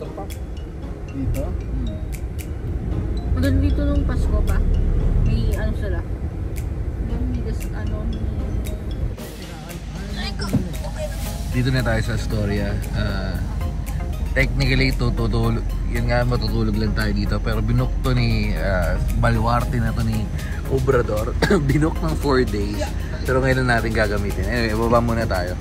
water park. Dito? Maganda dito nung Pasko pa. May ano sila. May ano. Dito na tayo sa Astoria. Technically, yun nga, matutulog lang tayo dito. Pero binook to ni Baluarte na to ni Obrador. Binook ng 4 days. Pero ngayon natin gagamitin. Anyway, baba muna tayo.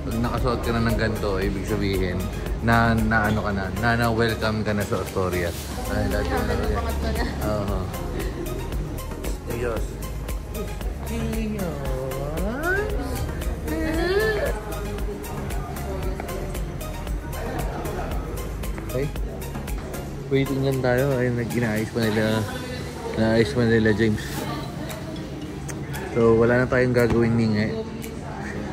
Pag nakasuot ka na ng ganito, ibig sabihin na ano ka na welcome ka na sa Astoria. Ay, lahat yun na rin. Oo. Diyos. Okay. Waiting lang tayo. Ay, inaayos pa nila James. So, wala na tayong gagawin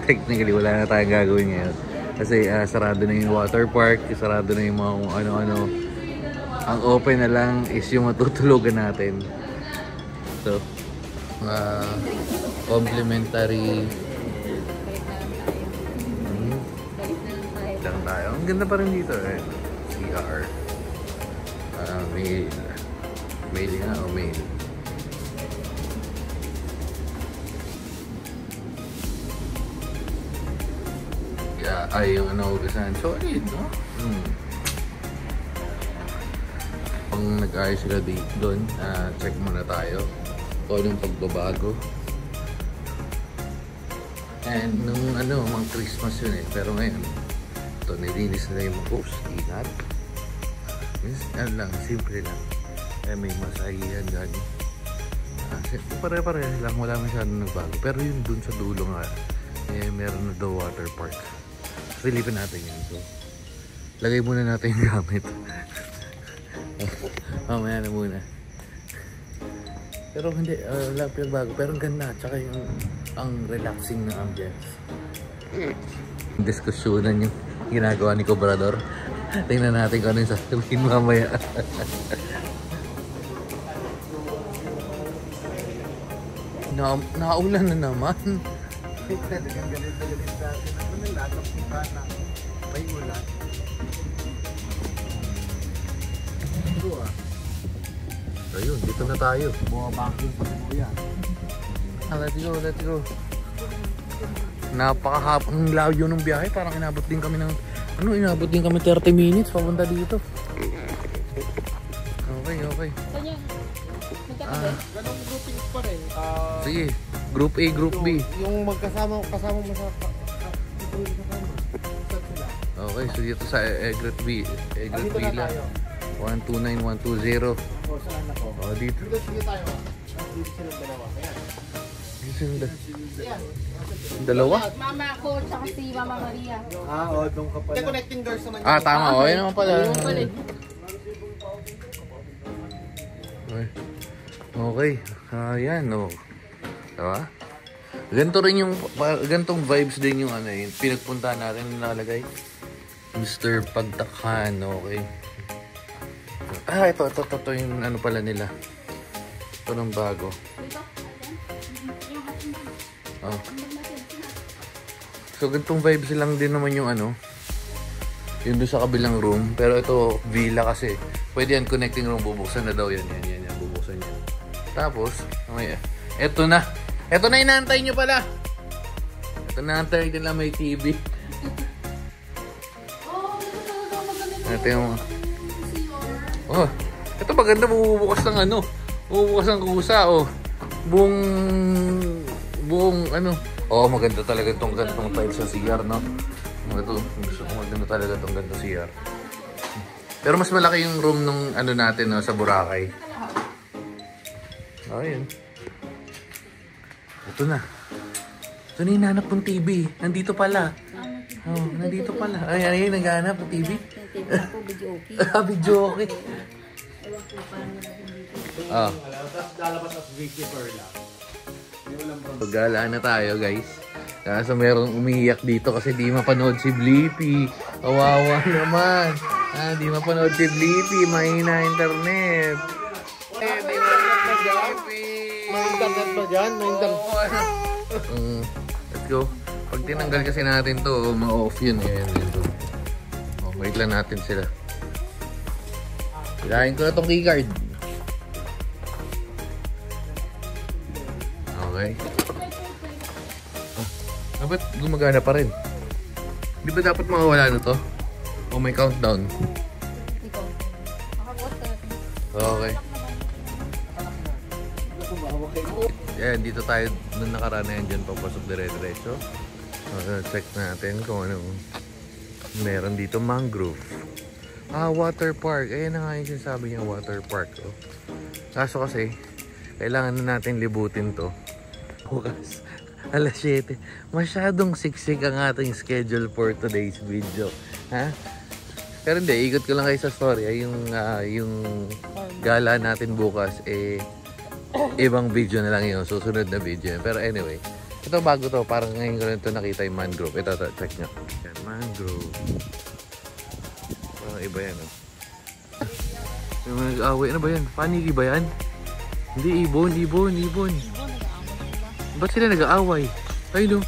technically wala na tayong gagawin ngayon kasi sarado na yung water park, sarado na yung mga ano-ano. Ang open na lang is yung matutulugan natin. So complimentary lang tayo. Ang ganda pa rin dito CR mail nga o mail. Ay, yung hugasan. Solid, no? Pag nag-ayos sila doon, check muna tayo kung anong pagbabago. And nung mga Christmas yun pero ngayon, ito, nilinis na yung mga post, inat. Yan lang, simple lang. May masahihan dyan. Pare-pare lang, wala masyadong nagbago. Pero yun dun sa dulo nga, meron na daw water park. Silipin natin yan. So, lagay muna natin yung gamit. Mamaya na muna. Pero hindi, wala pinagbago. Pero ang ganda. Tsaka yung ang relaxing na ambience. Diskusyonan yung ginagawa ni Cobrador. Tingnan natin kung ano yung sasabihin mamaya. Naulan na naman. Galit dati. Ano nilatap ng kana? May ulan. Ito Ayun, dito na tayo. Bumabanking pa mo yan. Let's go. Napakahapang layo ng biyahe. Parang inabot din kami 30 minutes papunta dito. Okay. Ganong grouping pa rin. Sige, Group A, Group B. Yung kasama mo sa Okay, so dito sa Egret B. Egret Villa. 129, 120. Saan ako? Dito. Dito tayo. Dito silang dalawa. Ayan. Dito silang dalawa? Mama ko, tsaka si Mama Maria. Doon ka pala. Connecting doors naman. Tama. Ayun naman pala. Okay. Ayan, diba? Gantong vibes din yung yung pinagpuntahan natin na nalagay. Mr. Pagtakhan, okay. Ito yung pala nila. Ito ng bago. So, gantong vibes lang din naman yung yung doon sa kabilang room. Pero ito, villa kasi. Pwede yan, connecting room, bubuksan na daw yan. Yan, bubuksan yan. Tapos, eto na inaantay nyo pala. Ito na antay nila, may TV. Ito yung ito maganda, bubukas ng kusa, buong maganda talaga itong gantong tiles sa CR, no? Ito, gusto ko maganda talaga itong gantong CR. Pero mas malaki yung room nung natin, no, sa Boracay. Ayun. Ito na yung nanap ng TV. Nandito pala. Nandito pala. Ay, naghanap ng TV. Video okay. Video okay. Lalabas as visitor lang. Paggalaan na tayo, guys. Kaso merong umiiyak dito kasi di mapanood si Blippi. Kawawa naman. Di mapanood si Blippi. Mahina internet. Di mapanood na Blippi. May internet ba dyan? May internet. Let's go. Pag tinanggal kasi natin to, ma-off yun. Ayan, ito. Wait lang natin sila. Hilahin ko na tong keycard. Okay. Ba't gumagana pa rin? Di ba dapat mawawala na to? O may countdown? Ikaw. Makabuhat ka natin. Okay. Yan, dito tayo nung nakaraan na yan dyan papasok dire-diretso. Check natin kung ano meron dito. Mangrove. Water park. Ayan na nga yung sinasabi niya, water park. Oh. Kaso kasi, kailangan na natin libutin to. Bukas, alas 7. Masyadong siksik ang ating schedule for today's video. Ha? Pero hindi, ikot ko lang kayo sa story. Yung gala natin bukas, ibang video na lang yun. Susunod na video. Pero anyway, ito bago to. Parang ngayon ko lang ito nakita yung mangrove. Ito, check nyo. Yan, mangrove. Parang iba yan. Oh. Yung mga nag-away. Ano ba yan? Paniki ba yan? Hindi, ibon. Ba't sila nag-aaway? Ay no.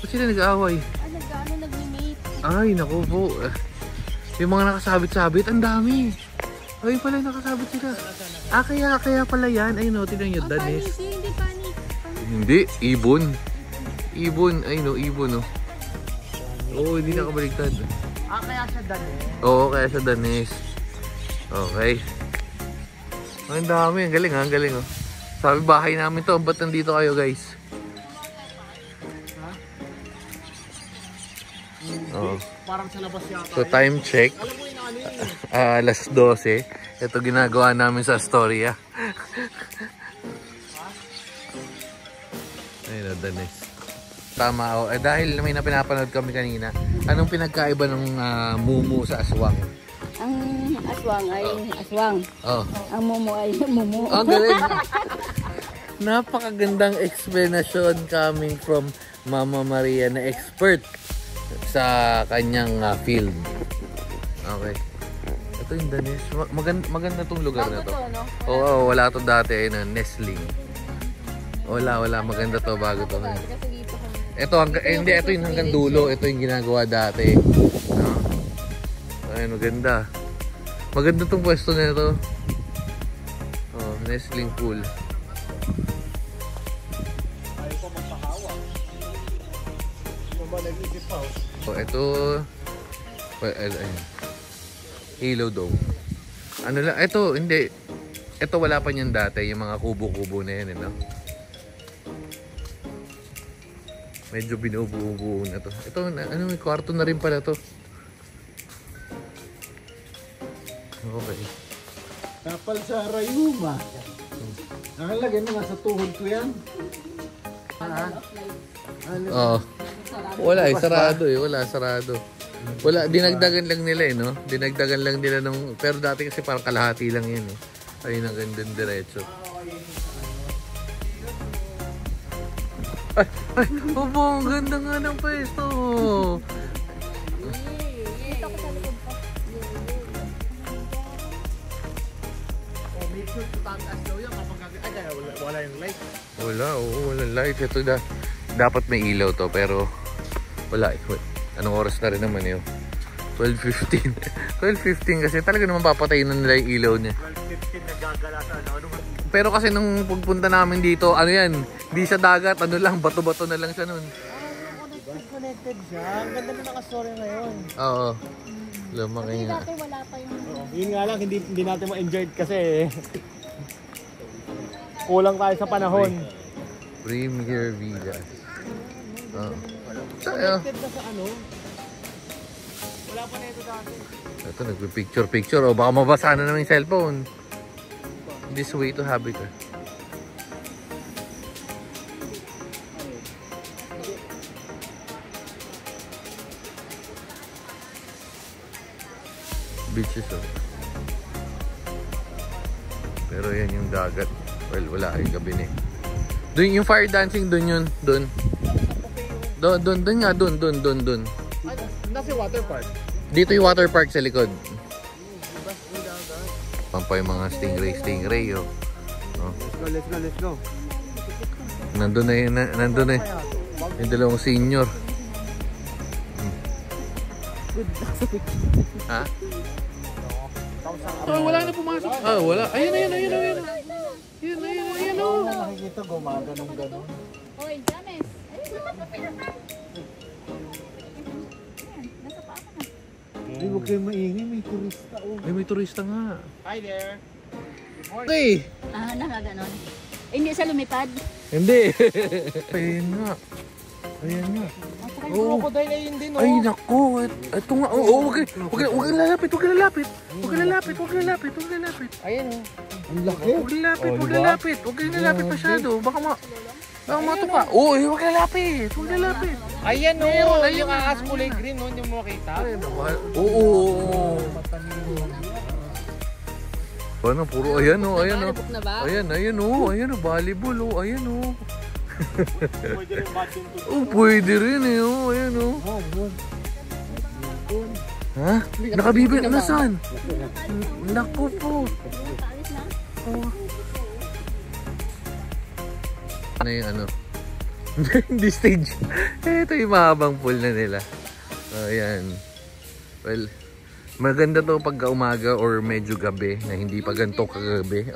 Ba't sila nag-aaway? Nag-mate. Ay, naku po. Yung mga nakasabit-sabit, ang dami. Ay, pala nakasabit sila. Kaya pala yan. Ay no, tignan nyo, danis. Hindi panik. Hindi, ibon. Ay no, ibon no. Oo, hindi nakabaligtad. Kaya siya danis. Oo, kaya siya danis. Okay. Ang dami, ang galing oh. Sabi bahay namin to, ba't nandito kayo guys? Oh. Parang sa labas yata. So time check. Alam mo yung ano yun. Alas 12. Ito ginagawa namin sa story ah. Ayun, danis. Tama oh. Dahil may napinapanood kami kanina. Anong pinagkaiba ng mumu sa aswang? Ang aswang ay aswang. Oh. Ang mumu ay mumu. Ang galing. Napakagandang explanation coming from Mama Maria na expert sa kanyang field. Okay. Ito yung danis. Maganda tong lugar na to. Oo, wala to dati. Ayun, nestling. Wala. Maganda to bago to. Ito, hindi, ito yung hanggang dulo. Ito yung ginagawa dati. Ayun, maganda. Maganda tong pwesto na ito. Oh, nestling pool. Ayaw pa magpahawa. Ano ba nag-isip pa? So, ito Halo Dome. Ano lang, ito hindi. Ito wala pa niyan dati, yung mga kubo-kubo na yan, no? Medyo binubuo na to. Ito, ano, may kwarto na rin pala to. Okay. Kapal sa Rayuma. Nakalagay na nga sa tuhod ko yan. Oh. Wala sarado Wala, sarado. Wala, dinagdagan lang nila no? Dinagdagan lang nila nung, pero dati kasi parang kalahati lang yun Ayun ang gandang diretso. Ay, opo, ang ganda nga ng pwesto. Make sure to taas daw yan kapag kaya wala yung light. Walang light. Ito dapat may ilaw to, pero wala. Anong oras na rin naman yun? 12:15. 12:15 kasi talaga naman papatayin na nila yung ilaw niya. 12:15 nagagala sa ano. Pero kasi nung pagpunta namin dito, ano yan, hindi sa dagat, ano lang, bato-bato na lang siya nun. Connected siya. Ang ganda na naka-story ngayon. Oo. Lumaki nga. Dati wala pa yung... Yun nga lang, hindi natin ma-enjoy kasi kulang tayo sa panahon. Premier Villas. Oo. Connected na sa ano? Wala pa na ito dati. Ito, nagpipicture-picture. O baka mabasa na naman yung cellphone. This way to habit. Beaches Pero yan yung dagat. Well, wala yung gabi na Doon yung fire dancing, doon yun. Doon nga, doon. Nasa water park. Dito yung water park sa likod. Pampay mga stingray, oh. Oh. Let's go. Nandun na yun, yung dalawang senior. Good luck sa picture. Ha? Oh, wala na pumasok. Ah, wala. Ayun. Ayun, oh. Nakikita gumaganong-ganon. Hoy, James. Ayun, nasa pa ako na. Hindi, huwag kayo maingay, may turista. Oh. Ay, may turista nga. Hi there. Okay. Nakaganon. Hindi sa lumipad. Hindi. Ayun nga. Oo. Crocodile ayun din, oh. Ay, naku. Ito nga. Oo, huwag kang lalapit. Ayan, oh. Ang laki. Huwag kang lalapit masyado. Baka matuka. Oo, huwag kang lalapit. Ayan, oh. Ayun, Yung aas kulay green, oh. Hindi mo makita. Oo. Ano, puro ayan, oh. Nabuk na ba? Ayan, oh. Volleyball, oh. Ayan, oh. Oh, pwede rin eh, oh. Ayan, oh. Ha? Nakabibig na saan? Naku po. Oh. Ano yung ano? Hindi stage. Ito yung mahabang pool na nila. Ayan. Well, maganda to pagka umaga or medyo gabi na hindi pa ganito kagabi.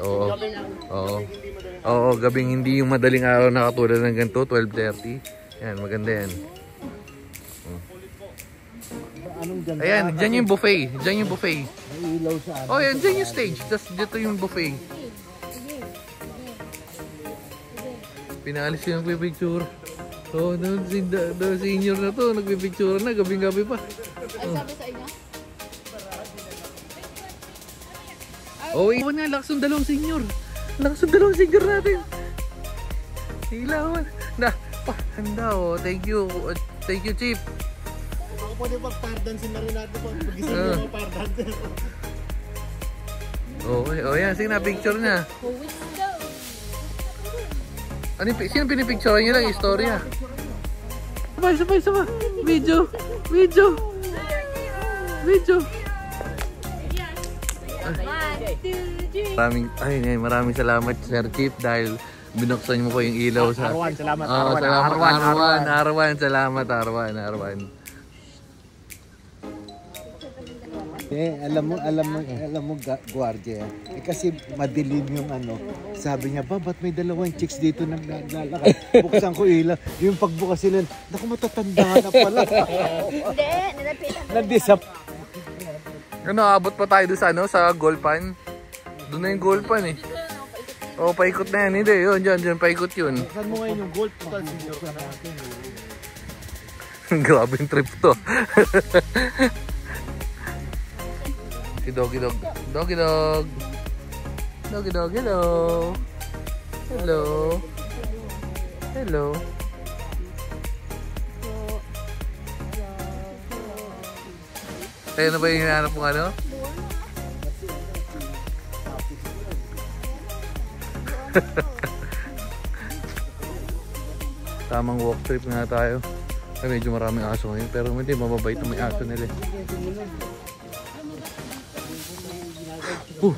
Oo, gabing hindi yung madaling araw na katulad ng ganito, 12:30. Yan, maganda yan. Ayan, dyan yung buffet. May ilaw sa ano. Oh, yan, dyan yung stage. Tapos dito yung buffet. Pinalis yung nagpipicture. Oh, the senior na to, nagpipicture na, gabing-gabi pa. Ay, sabi sa inyo? Oh, iwan nga, lakas yung dalawang senior. Natin. Ilawan. Handa, oh. Thank you, Chief. Baka pwede pag-pardansin na rin natin pag mag-isip yung mga pardansin. Okay, oh yan, sige na, picture na. Sino pinipicture niyo lang, istorya? Sabay. Video. Maraming salamat, Sir Chief, dahil binuksan mo pa yung ilaw sa... Arwan, salamat. Arwan, salamat, Arwan. Alam mo, guardia. Kasi madilim yung ano. Sabi niya, ba't may dalawang chicks dito naglalakad? Buksan ko ilaw. Yung pagbukas sila, naku, matatanda na pala. Hindi, nilapitan. Nandisap. Abot pa tayo doon sa, sa Golpan. Doon na yung Golpan eh. Oh, paikot na yan. Hindi, yun, dyan, paikot yun. Saan mo ngayon yung gold? Total senior ka natin. Grabe yung trip to. Si Doggy Dog. Hello. Ayun na ba yung hinahanap mong ano? Tamang walk trip nga tayo. Ay, medyo maraming aso ngayon, pero hindi mababait na may aso nila.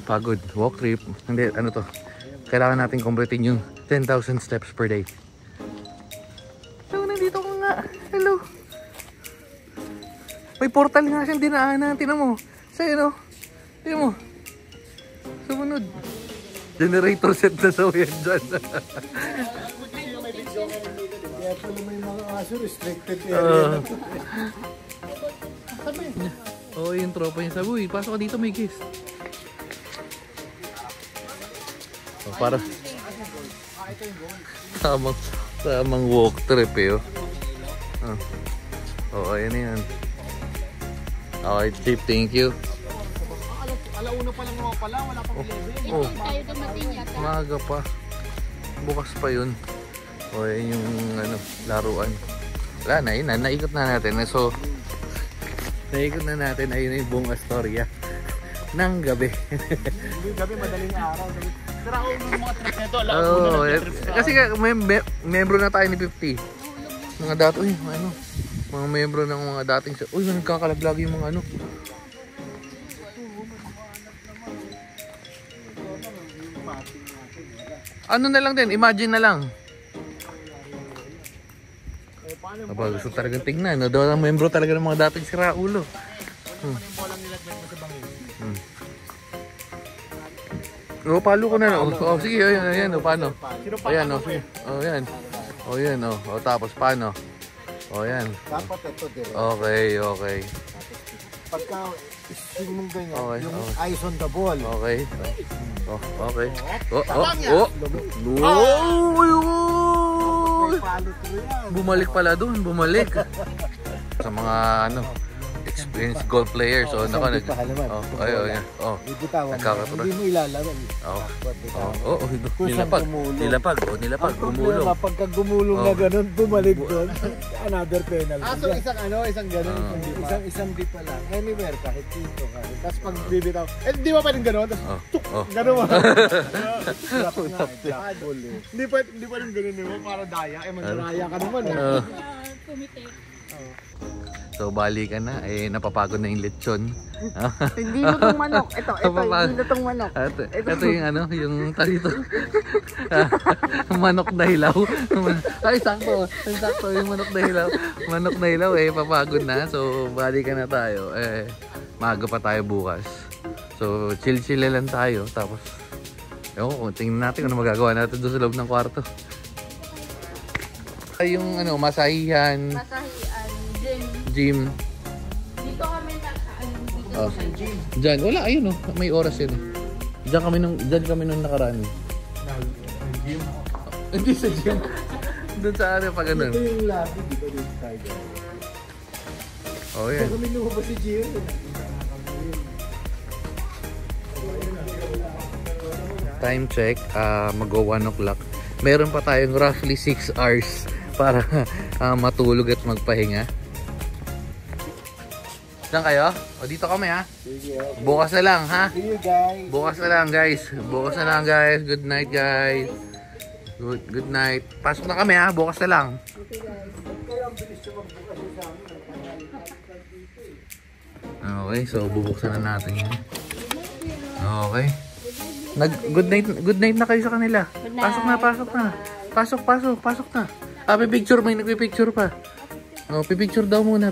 Pagod. Walk trip. Hindi, ano to? Kailangan natin kumpletin yung 10,000 steps per day. So, nandito ko nga. Hello. May portal nga siyang dinaanan. Tinan mo. Sa'yo, no? Tinan mo. Sumunod. Generator set na sa yan dyan. Kaya pala may mga aso restricted area. Oo, yung tropa niya sabi, uy, pasok ka dito, may guest. Para tamang walk trip eh. Ayan yan. Okay, Chief, thank you. Alauna pa lang mga pala, wala pang 11. Tayo dumating yata. Maaga pa. Bukas pa yun. Ayan yung laruan. Wala na, yun na. Naikot na natin. So, naikot na natin. Ayun na yung buong Astoria ng gabi. Yung gabi, madaling araw. Pero ako yung mga trip nito, kasi membro na tayo ni 50. Mga dato, mga membro ng mga dating, nagkakalaglag yung mga Ano na lang din, imagine na lang. Aba, gusto talagang tignan. No? Daw ang membro talaga ng mga dating siraulo. O, palo ko na. O, sige, ayan, paano? Ayan, o. O, yan. O, yan, o. O, tapos, paano? O, yan. Dapat ito dire. Okay. Pagka swing mong ganyan, Okay, yung okay. eyes on the ball. Okay. Oh, okay. Oh. May palo tuloy yan. Bumalik pala doon, bumalik. Sa mga experienced golf players, Isang bit pa halaman. Ayun. Oh. Ibutawan mo. Nagkakaturan. Hindi mo ilalaman. Nilapag, Ang gumulong. problema, pagka gumulong na ganun, bumalik doon, another penalty. So isang ganun. Isang bit pa lang. Anywhere, kahit dito. Tapos pag bibitaw, di ba pwedeng ganun? Tapos ganun mo. Hindi pa rin ganun mo, para daya. Mandaraya ka naman. Pumitik. So, bali ka na. Napapagod na yung lechon. Hindi lutong manok. Ito, hindi lutong manok. Ito yung yung talito. Manok na hilaw. Ay, sakto yung manok na hilaw. Manok na hilaw, papagod na. So, bali ka na tayo. Maaga pa tayo bukas. So, chill lang tayo. Tapos, tingnan natin kung ano magagawa natin doon sa loob ng kwarto. Ay, yung masahihan. Gym. Dito kami dito sa gym. Diyan, wala, ayun may oras yun. Diyan kami nung nakaraan. Gym? Hindi sa gym. Doon sa pag ganun. Ito yung lobby, di ba dito tayo? Oh, yan. Kami lumabas si Gio. Time check, mag-go 1 o'clock. Meron pa tayong roughly 6 hours para matulog at magpahinga. Saan kayo? O dito kami ha. Sige, okay. Bukas na lang ha. See you guys. Bukas na lang guys. Good night guys. Good night. Pasok na kami ha. Bukas na lang. Okay, so bubuksan na natin yun. Okay. Good night na kayo sa kanila. Pasok na. Pasok na. Pipicture, may nagpipicture pa. Pipicture daw muna.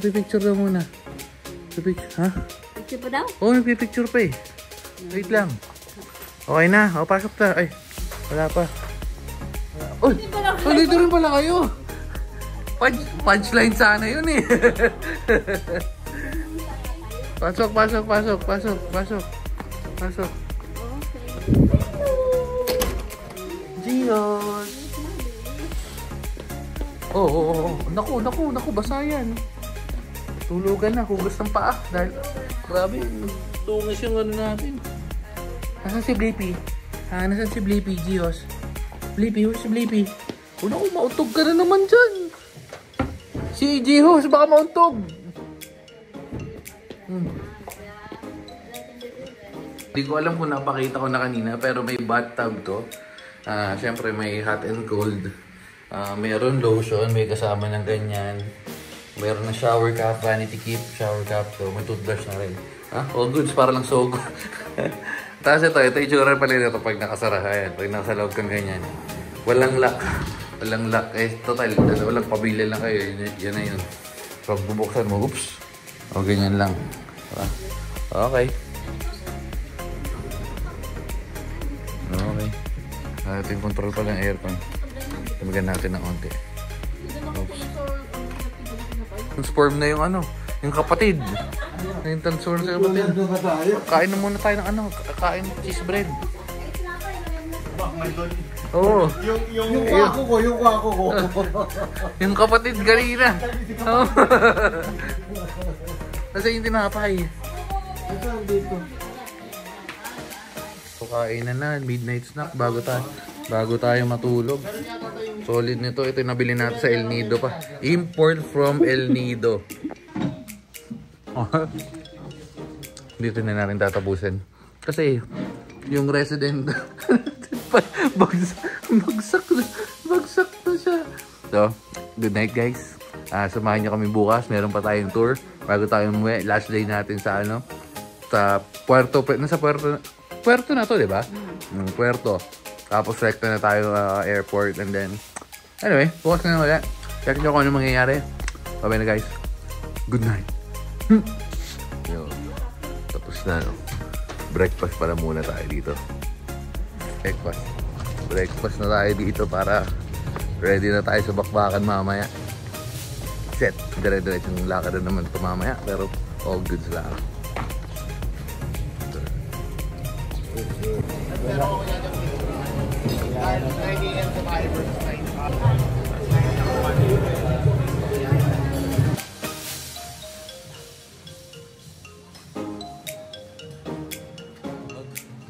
Ha? Picture pa daw? Nagpipicture pa eh. Wait lang. Okay na. Pasok na. Ay, wala pa. Dito rin pala kayo. Punchline sana yun eh. Pasok. Gios. Naku, basa yan. Tulugan na, hugas ng paa. Dahil, grabe, tungis yung natin. Nasaan si Blippi? Nasaan si Blippi, Gios? Blippi, where's si Blippi? Naku, mauntog ka na naman dyan. Si Gios, baka mauntog. Hindi ko alam kung napakita ko na kanina, pero may bathtub to. Siyempre, may hot and cold. Meron lotion, may kasama ng ganyan. Meron na shower cap, vanity kit, shower cap. So, may toothbrush na rin. All goods, para lang sogo. Tapos ito yung itsura pala nito pag nakasara. Ayan, pag nasa loob kang ganyan. Walang lock. Total, walang pabili lang kayo. Yan na yun. Pag bubuksan mo, oops. Ganyan lang. Okay. Ito yung control pala ng aircon. Tumagan natin ng onti. Transform na yung yung kapatid. Yung transform sa kapatid. Kain na muna tayo ng kain cheese bread. Oo. Yung kwako ko. Yung kapatid kanina. Kasi yung tinapay. Dito. So kain na midnight snack bago tayo matulog. Solid nito. Ito yung nabili natin sa El Nido pa. Import from El Nido. Dito na natin tatapusin. Kasi yung resident bagsak na siya. So, good night guys. Samahan niyo kami bukas. Meron pa tayong tour. Bago tayo umuwi. Last day natin sa sa Puerto na to, di ba? Puerto. Tapos rekta na tayo airport and then anyway, bukas na ulit. Check nyo kung ano mangyayari. Bye na guys. Good night. Yo, tapos na, no? Breakfast para muna tayo dito. Breakfast na tayo dito para ready na tayo sa bakbakan mamaya. Set. Dire-diretsong lakad na naman ito mamaya. Pero all goods lang.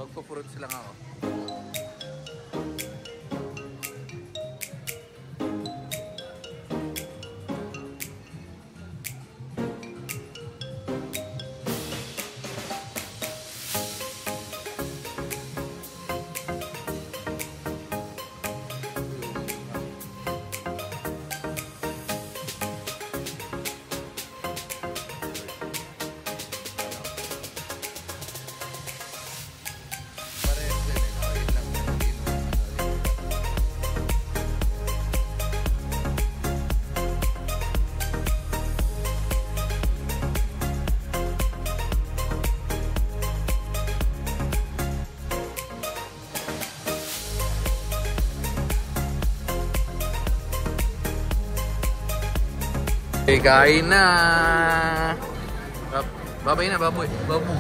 Magpo-fruits lang ako. Okay, kain na! Babay na, baboy. Babu.